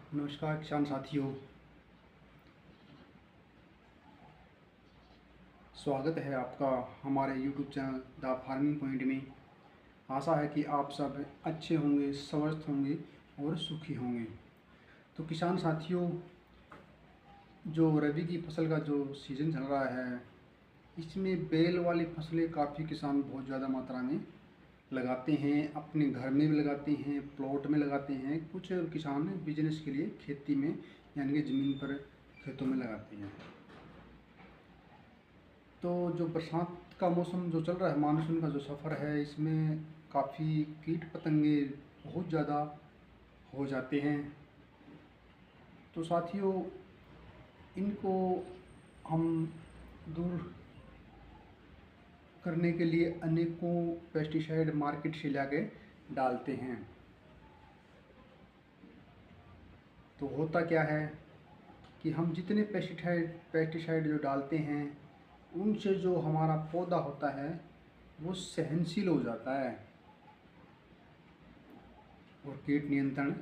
नमस्कार किसान साथियों, स्वागत है आपका हमारे YouTube channel the farming point में। आशा है कि आप सब अच्छे होंगे, स्वस्थ होंगे और सुखी होंगे। तो किसान साथियों, जो रबी की फसल का जो सीज़न चल रहा है, इसमें बेल वाली फसलें काफ़ी किसान बहुत ज़्यादा मात्रा में लगाते हैं। अपने घर में भी लगाते हैं, प्लॉट में लगाते हैं। कुछ किसान बिजनेस के लिए खेती में यानी कि ज़मीन पर खेतों में लगाते हैं। तो जो बरसात का मौसम जो चल रहा है, मानसून का जो सफ़र है, इसमें काफ़ी कीट पतंगे बहुत ज़्यादा हो जाते हैं। तो साथियों, इनको हम दूर करने के लिए अनेकों पेस्टिसाइड मार्केट से लाके डालते हैं। तो होता क्या है कि हम जितने पेस्टिसाइड जो डालते हैं, उनसे जो हमारा पौधा होता है वो सहनशील हो जाता है और कीट नियंत्रण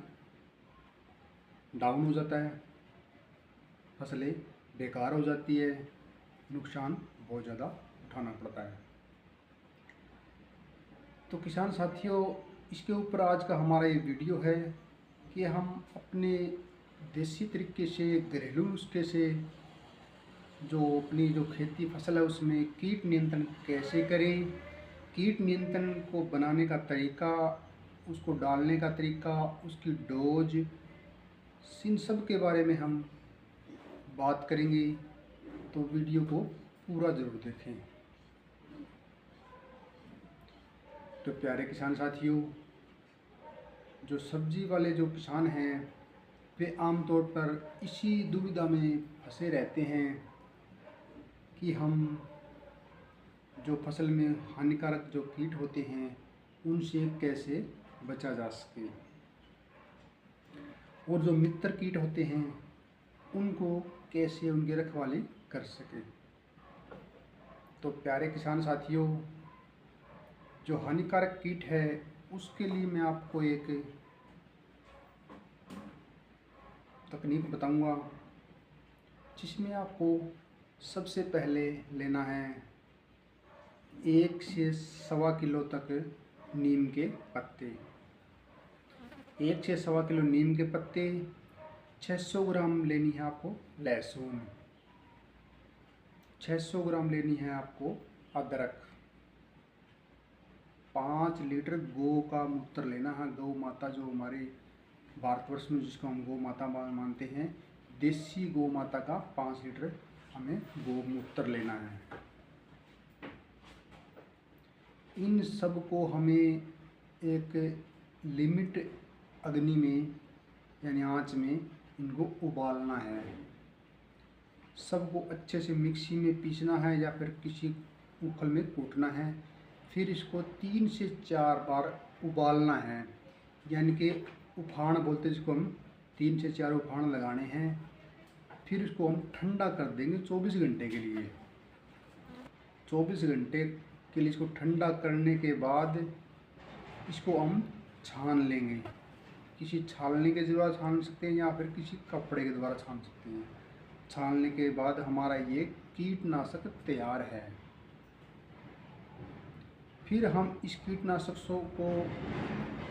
डाउन हो जाता है, फसलें बेकार हो जाती है, नुकसान बहुत ज़्यादा उठाना पड़ता है। तो किसान साथियों, इसके ऊपर आज का हमारा ये वीडियो है कि हम अपने देसी तरीके से, घरेलू नुस्खे से जो अपनी जो खेती फसल है उसमें कीट नियंत्रण कैसे करें, कीट नियंत्रण को बनाने का तरीका, उसको डालने का तरीका, उसकी डोज, इन सब के बारे में हम बात करेंगे। तो वीडियो को पूरा ज़रूर देखें। तो प्यारे किसान साथियों, जो सब्जी वाले जो किसान हैं, वे आमतौर पर इसी दुविधा में फंसे रहते हैं कि हम जो फसल में हानिकारक जो कीट होते हैं उनसे कैसे बचा जा सके, और जो मित्र कीट होते हैं उनको कैसे उनकी रखवाली कर सके। तो प्यारे किसान साथियों, जो हानिकारक कीट है उसके लिए मैं आपको एक तकनीक बताऊंगा, जिसमें आपको सबसे पहले लेना है 1 से सवा किलो तक नीम के पत्ते। 1 से सवा किलो नीम के पत्ते, 600 ग्राम लेनी है आपको लहसुन, 600 ग्राम लेनी है आपको अदरक, 5 लीटर गौ का मूत्र लेना है। गौ माता जो हमारे भारतवर्ष में जिसको हम गौ माता मानते हैं, देसी गौ माता का 5 लीटर हमें गौ मूत्र लेना है। इन सब को हमें एक लिमिट अग्नि में यानी आंच में इनको उबालना है। सबको अच्छे से मिक्सी में पीसना है या फिर किसी उखल में कूटना है। फिर इसको 3 से 4 बार उबालना है, यानी कि उफान बोलते हैं जिसको हम, 3 से 4 उफान लगाने हैं। फिर इसको हम ठंडा कर देंगे 24 घंटे के लिए। 24 घंटे के लिए इसको ठंडा करने के बाद इसको हम छान लेंगे। किसी छालने के द्वारा छान सकते हैं या फिर किसी कपड़े के द्वारा छान सकते हैं। छानने के बाद हमारा ये कीटनाशक तैयार है। फिर हम इस कीटनाशक को,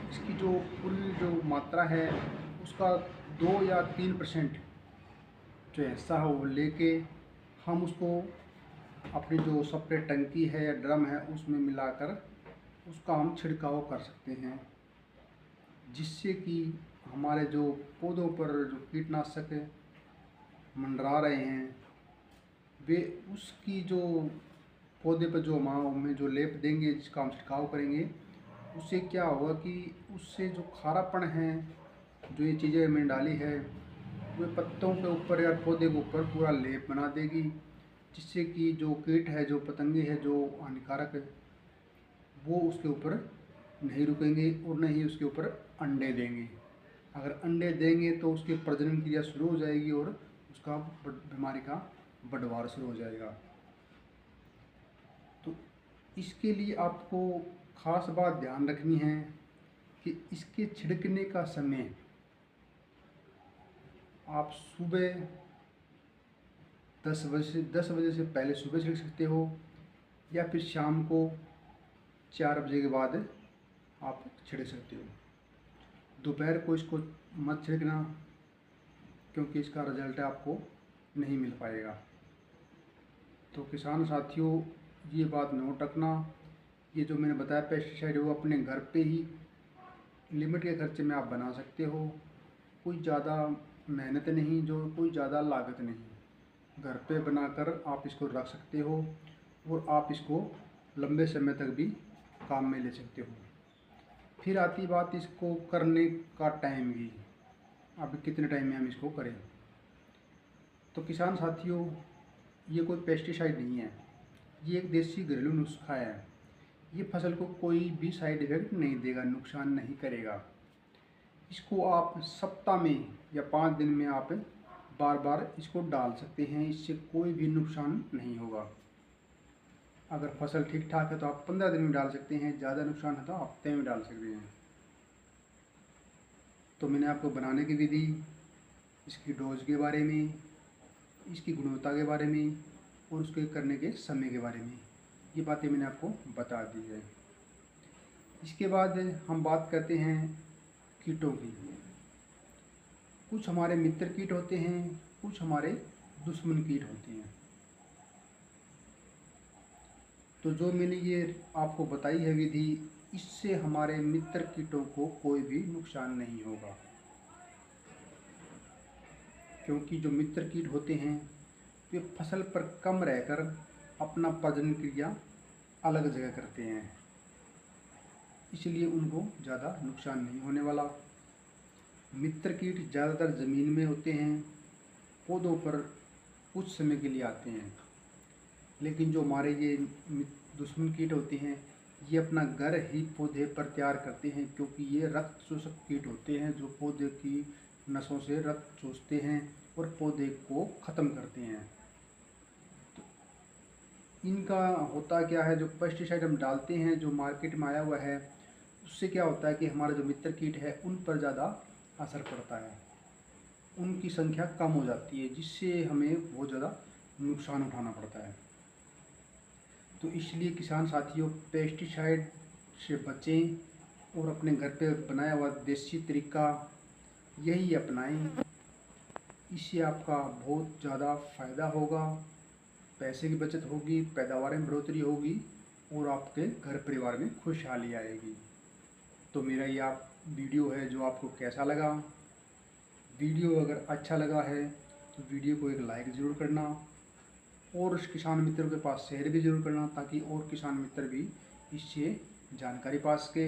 इसकी जो पूरी जो मात्रा है उसका 2 या 3% जो हिस्सा है वो लेके हम उसको अपनी जो सेपरेट टंकी है या ड्रम है उसमें मिलाकर उसका हम छिड़काव कर सकते हैं, जिससे कि हमारे जो पौधों पर जो कीटनाशक मंडरा रहे हैं वे उसकी जो पौधे पर जो हमें जो लेप देंगे, जिसका हम छिड़काव करेंगे, उससे क्या होगा कि उससे जो खारापन है, जो ये चीज़ें मैंने डाली है, वे पत्तों के ऊपर या पौधे के ऊपर पूरा लेप बना देगी, जिससे कि जो कीट है, जो पतंगे है, जो हानिकारक है, वो उसके ऊपर नहीं रुकेंगे और न ही उसके ऊपर अंडे देंगे। अगर अंडे देंगे तो उसकी प्रजनन क्रिया शुरू हो जाएगी और उसका बीमारी का बढ़वार शुरू हो जाएगा। तो इसके लिए आपको ख़ास बात ध्यान रखनी है कि इसके छिड़कने का समय आप सुबह 10 बजे से पहले सुबह छिड़क सकते हो, या फिर शाम को 4 बजे के बाद आप छिड़क सकते हो। दोपहर को इसको मत छिड़कना, क्योंकि इसका रिजल्ट आपको नहीं मिल पाएगा। तो किसान साथियों, ये बात नोट रखना, ये जो मैंने बताया पेस्टिसाइड वो अपने घर पे ही लिमिट के खर्चे में आप बना सकते हो। कोई ज़्यादा मेहनत नहीं, जो कोई ज़्यादा लागत नहीं, घर पे बनाकर आप इसको रख सकते हो और आप इसको लंबे समय तक भी काम में ले सकते हो। फिर आती बात इसको करने का टाइम की, अब कितने टाइम में हम इसको करें। तो किसान साथियों, ये कोई पेस्टिसाइड नहीं है, ये एक देसी घरेलू नुस्खा है। ये फसल को कोई भी साइड इफेक्ट नहीं देगा, नुकसान नहीं करेगा। इसको आप सप्ताह में या 5 दिन में आप बार बार इसको डाल सकते हैं, इससे कोई भी नुकसान नहीं होगा। अगर फसल ठीक ठाक है तो आप 15 दिन में डाल सकते हैं, ज़्यादा नुकसान है तो हफ्ते में डाल सकते हैं। तो मैंने आपको बनाने की विधि, इसकी डोज के बारे में, इसकी गुणवत्ता के बारे में और उसके करने के समय के बारे में, ये बातें मैंने आपको बता दी है। इसके बाद हम बात करते हैं कीटों की। कुछ हमारे मित्र कीट होते हैं, कुछ हमारे दुश्मन कीट होते हैं। तो जो मैंने ये आपको बताई है विधि, इससे हमारे मित्र कीटों को कोई भी नुकसान नहीं होगा, क्योंकि जो मित्र कीट होते हैं वे फसल पर कम रहकर अपना प्रजनन क्रिया अलग जगह करते हैं, इसलिए उनको ज़्यादा नुकसान नहीं होने वाला। मित्र कीट ज़्यादातर ज़मीन में होते हैं, पौधों पर कुछ समय के लिए आते हैं, लेकिन जो हमारे ये दुश्मन कीट होते हैं ये अपना घर ही पौधे पर तैयार करते हैं, क्योंकि ये रक्त चूसक कीट होते हैं जो पौधे की नसों से रक्त चूसते हैं और पौधे को ख़त्म करते हैं। तो इनका होता क्या है, जो पेस्टिसाइड हम डालते हैं जो मार्केट में आया हुआ है, उससे क्या होता है कि हमारा जो मित्र कीट है उन पर ज़्यादा असर पड़ता है, उनकी संख्या कम हो जाती है, जिससे हमें बहुत ज़्यादा नुकसान उठाना पड़ता है। तो इसलिए किसान साथियों, पेस्टिसाइड से बचें और अपने घर पे बनाया हुआ देसी तरीका यही अपनाएं। इससे आपका बहुत ज़्यादा फ़ायदा होगा, पैसे की बचत होगी, पैदावार में बढ़ोतरी होगी और आपके घर परिवार में खुशहाली आएगी। तो मेरा ये आप वीडियो है जो आपको कैसा लगा। वीडियो अगर अच्छा लगा है तो वीडियो को एक लाइक ज़रूर करना और उस किसान मित्रों के पास शेयर भी ज़रूर करना, ताकि और किसान मित्र भी इससे जानकारी पा सके।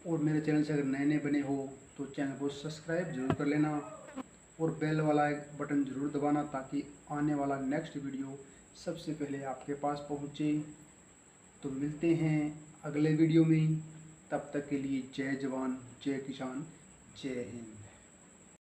और मेरे चैनल से अगर नए नए बने हो तो चैनल को सब्सक्राइब जरूर कर लेना और बेल वाला एक बटन ज़रूर दबाना, ताकि आने वाला नेक्स्ट वीडियो सबसे पहले आपके पास पहुँचे। तो मिलते हैं अगले वीडियो में, तब तक के लिए जय जवान, जय किसान, जय हिंद।